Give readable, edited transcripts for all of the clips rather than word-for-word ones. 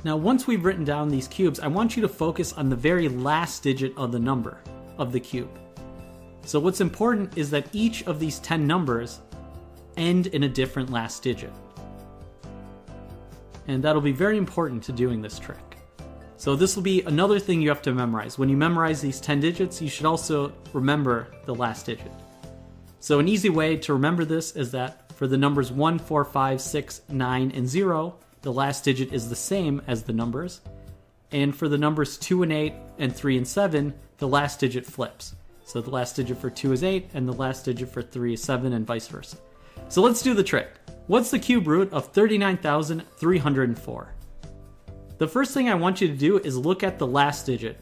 Now, once we've written down these cubes, I want you to focus on the very last digit of the number of the cube. So what's important is that each of these 10 numbers end in a different last digit. And that'll be very important to doing this trick. So this will be another thing you have to memorize. When you memorize these 10 digits, you should also remember the last digit. So an easy way to remember this is that for the numbers 1, 4, 5, 6, 9, and 0, the last digit is the same as the numbers. And for the numbers 2 and 8 and 3 and 7, the last digit flips. So the last digit for 2 is 8 and the last digit for 3 is 7 and vice versa. So let's do the trick. What's the cube root of 39,304? The first thing I want you to do is look at the last digit.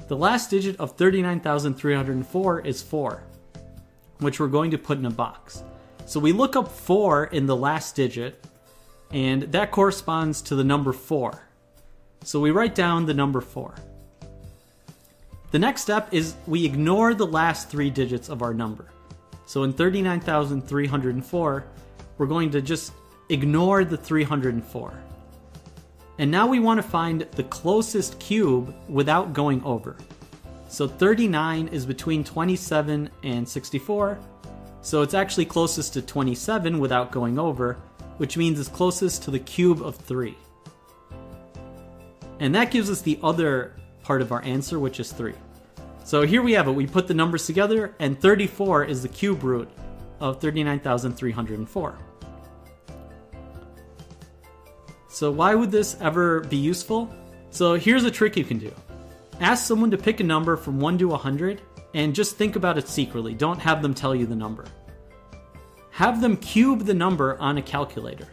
The last digit of 39,304 is 4, which we're going to put in a box. So we look up 4 in the last digit, and that corresponds to the number 4. So we write down the number 4. The next step is we ignore the last 3 digits of our number. So in 39,304, we're going to just ignore the 304. And now we want to find the closest cube without going over. So 39 is between 27 and 64, so it's actually closest to 27 without going over, which means it's closest to the cube of 3. And that gives us the other part of our answer, which is 3. So here we have it. We put the numbers together, and 34 is the cube root of 39,304. So why would this ever be useful? So here's a trick you can do. Ask someone to pick a number from 1 to 100, and just think about it secretly. Don't have them tell you the number. Have them cube the number on a calculator.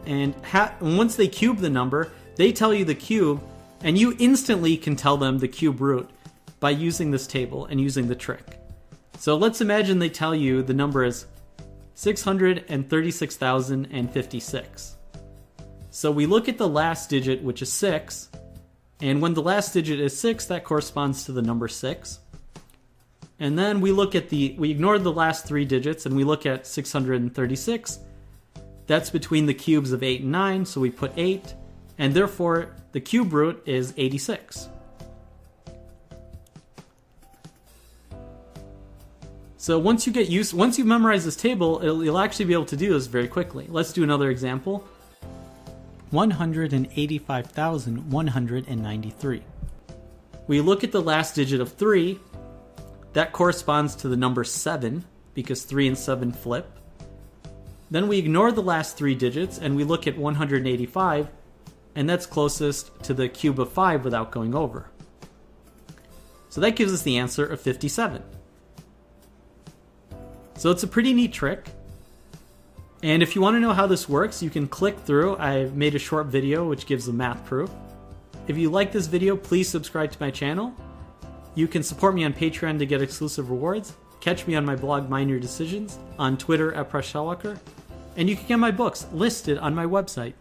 And once they cube the number, they tell you the cube, and you instantly can tell them the cube root by using this table and using the trick. So let's imagine they tell you the number is 636,056. So we look at the last digit, which is 6, and when the last digit is 6, that corresponds to the number 6. And then we ignore the last 3 digits, and we look at 636. That's between the cubes of 8 and 9, so we put 8, and therefore the cube root is 86. So once you memorize this table, you'll actually be able to do this very quickly. Let's do another example. 185,193. We look at the last digit of 3. That corresponds to the number 7, because 3 and 7 flip. Then we ignore the last 3 digits, and we look at 185, and that's closest to the cube of 5 without going over. So that gives us the answer of 57. So it's a pretty neat trick. And if you want to know how this works, you can click through. I've made a short video which gives the math proof. If you like this video, please subscribe to my channel. You can support me on Patreon to get exclusive rewards. Catch me on my blog, Mind Your Decisions, on Twitter @PreshShellwalker. And you can get my books listed on my website.